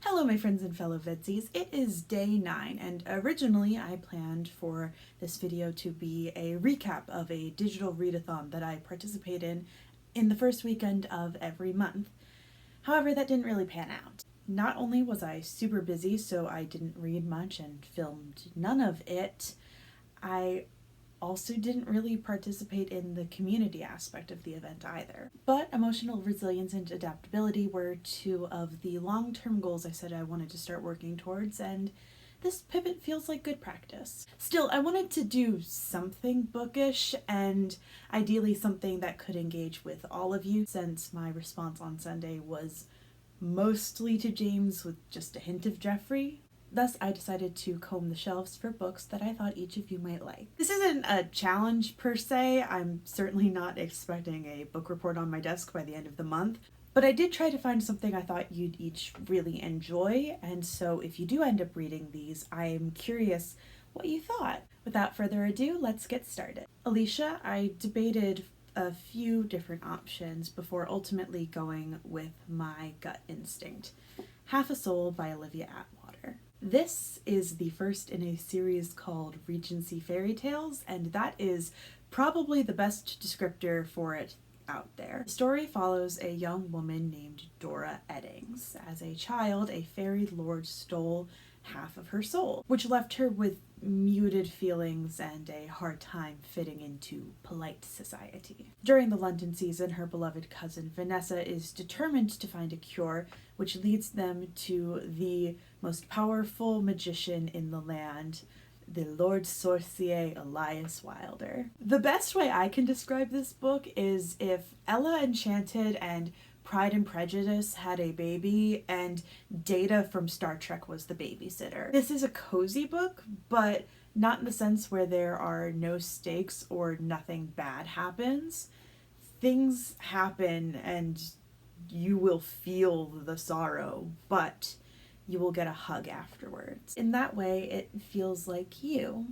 Hello my friends and fellow VEDSies, it is day 9 and originally I planned for this video to be a recap of a digital readathon that I participate in the first weekend of every month. However, that didn't really pan out. Not only was I super busy, so I didn't read much and filmed none of it, I also didn't really participate in the community aspect of the event either. But emotional resilience and adaptability were two of the long-term goals I said I wanted to start working towards, and this pivot feels like good practice. Still, I wanted to do something bookish, and ideally something that could engage with all of you, since my response on Sunday was mostly to James with just a hint of Jeffrey. Thus, I decided to comb the shelves for books that I thought each of you might like. This isn't a challenge per se. I'm certainly not expecting a book report on my desk by the end of the month, but I did try to find something I thought you'd each really enjoy, and so if you do end up reading these, I'm curious what you thought. Without further ado, let's get started. Alicia, I debated a few different options before ultimately going with my gut instinct. Half a Soul by Olivia Atwater. This is the first in a series called Regency Fairy Tales, and that is probably the best descriptor for it out there. The story follows a young woman named Dora Eddings. As a child, a fairy lord stole half of her soul, which left her with muted feelings and a hard time fitting into polite society. During the London season, her beloved cousin Vanessa is determined to find a cure, which leads them to the most powerful magician in the land, the Lord Sorcier Elias Wilder. The best way I can describe this book is if Ella Enchanted and Pride and Prejudice had a baby and Data from Star Trek was the babysitter. This is a cozy book, but not in the sense where there are no stakes or nothing bad happens. Things happen and you will feel the sorrow, but you will get a hug afterwards. In that way, it feels like you.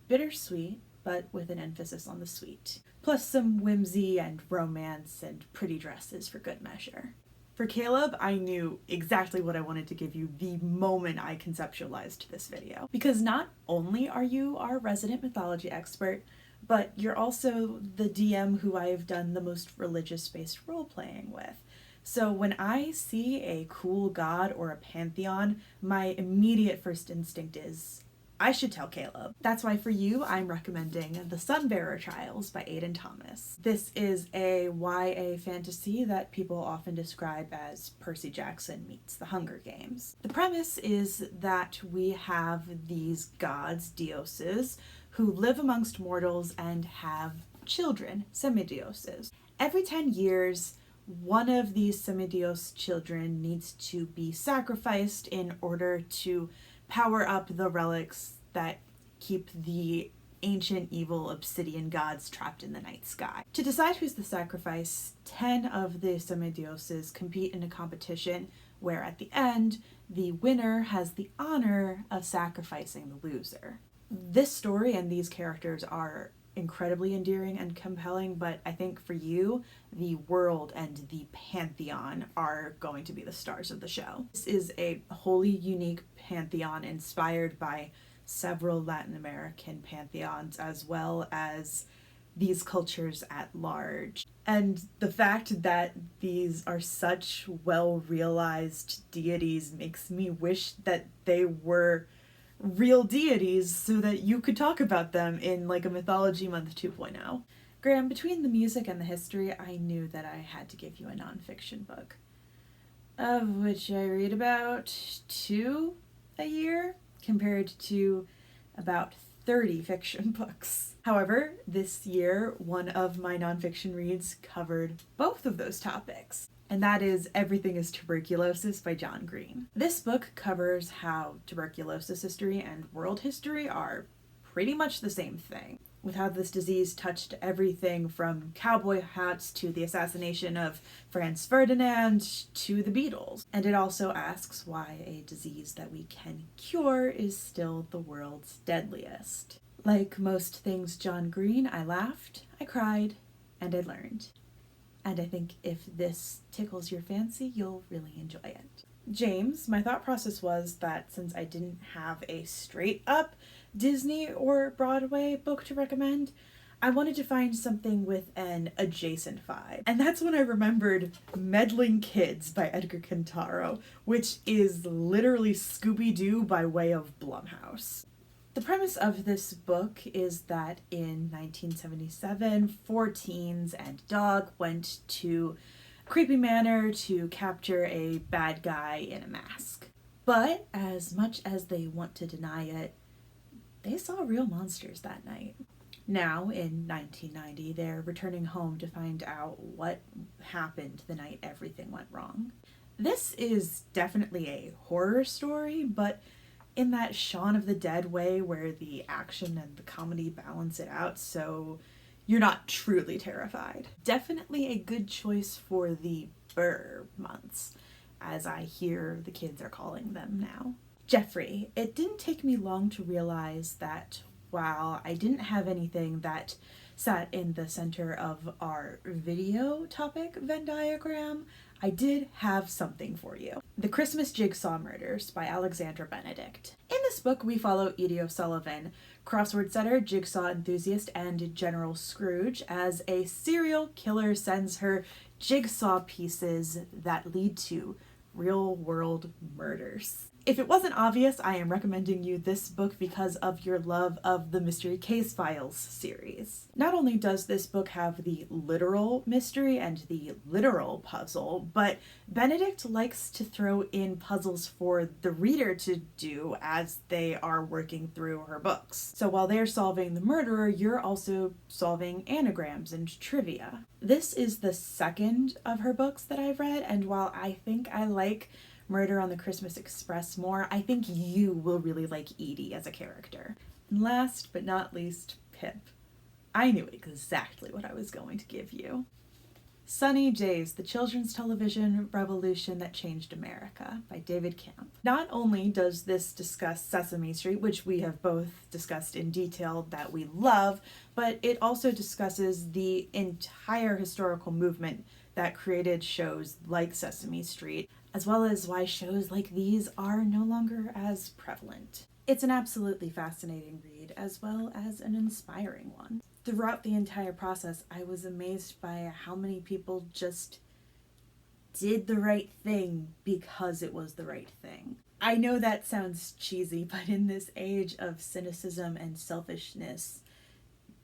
Bittersweet, but with an emphasis on the sweet. Plus some whimsy and romance and pretty dresses for good measure. For Caleb, I knew exactly what I wanted to give you the moment I conceptualized this video. Because not only are you our resident mythology expert, but you're also the DM who I have done the most religious-based role-playing with. So when I see a cool god or a pantheon, my immediate first instinct is, I should tell Caleb. That's why for you, I'm recommending The Sunbearer Trials by Aidan Thomas. This is a YA fantasy that people often describe as Percy Jackson meets The Hunger Games. The premise is that we have these gods, dioses, who live amongst mortals and have children, semidioses. Every 10 years, one of these semidios children needs to be sacrificed in order to power up the relics that keep the ancient evil obsidian gods trapped in the night sky. To decide who's the sacrifice, 10 of the semidioses compete in a competition where at the end, the winner has the honor of sacrificing the loser. This story and these characters are incredibly endearing and compelling, but I think for you, the world and the pantheon are going to be the stars of the show. This is a wholly unique pantheon inspired by several Latin American pantheons as well as these cultures at large. And the fact that these are such well-realized deities makes me wish that they were real deities so that you could talk about them in like a Mythology Month 2.0. Graham, between the music and the history, I knew that I had to give you a nonfiction book, of which I read about 2 a year compared to about 30 fiction books. However, this year, one of my nonfiction reads covered both of those topics, and that is Everything is Tuberculosis by John Green. This book covers how tuberculosis history and world history are pretty much the same thing, with how this disease touched everything from cowboy hats to the assassination of Franz Ferdinand to the Beatles. And it also asks why a disease that we can cure is still the world's deadliest. Like most things John Green, I laughed, I cried, and I learned. And I think if this tickles your fancy, you'll really enjoy it. James, my thought process was that since I didn't have a straight up Disney or Broadway book to recommend, I wanted to find something with an adjacent vibe. And that's when I remembered Meddling Kids by Edgar Cantaro, which is literally Scooby-Doo by way of Blumhouse. The premise of this book is that in 1977, 4 teens and a dog went to Creepy Manor to capture a bad guy in a mask. But as much as they want to deny it, they saw real monsters that night. Now, in 1990, they're returning home to find out what happened the night everything went wrong. This is definitely a horror story, but in that Shaun of the Dead way where the action and the comedy balance it out, so you're not truly terrified. Definitely a good choice for the Burr months, as I hear the kids are calling them now. Jeffrey. It didn't take me long to realize that while I didn't have anything that sat in the center of our video topic Venn diagram, I did have something for you. The Christmas Jigsaw Murders by Alexandra Benedict. In this book, we follow Edie O'Sullivan, crossword setter, jigsaw enthusiast, and General Scrooge, as a serial killer sends her jigsaw pieces that lead to real-world murders. If it wasn't obvious, I am recommending you this book because of your love of the Mystery Case Files series. Not only does this book have the literal mystery and the literal puzzle, but Benedict likes to throw in puzzles for the reader to do as they are working through her books. So while they're solving the murderer, you're also solving anagrams and trivia. This is the second of her books that I've read, and while I think I like Murder on the Christmas Express more, I think you will really like Edie as a character. And last but not least, Pip. I knew exactly what I was going to give you. Sunny Days, the children's television revolution that changed America by David Camp. Not only does this discuss Sesame Street, which we have both discussed in detail that we love, but it also discusses the entire historical movement that created shows like Sesame Street, as well as why shows like these are no longer as prevalent. It's an absolutely fascinating read, as well as an inspiring one. Throughout the entire process, I was amazed by how many people just did the right thing because it was the right thing. I know that sounds cheesy, but in this age of cynicism and selfishness,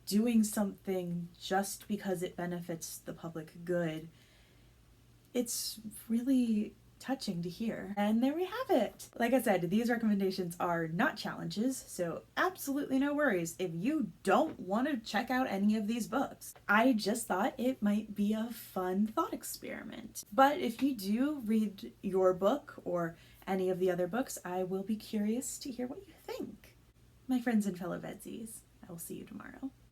doing something just because it benefits the public good, it's really touching to hear. And there we have it. Like I said, these recommendations are not challenges, so absolutely no worries if you don't want to check out any of these books. I just thought it might be a fun thought experiment. But if you do read your book or any of the other books, I will be curious to hear what you think. My friends and fellow VEDSies, I will see you tomorrow.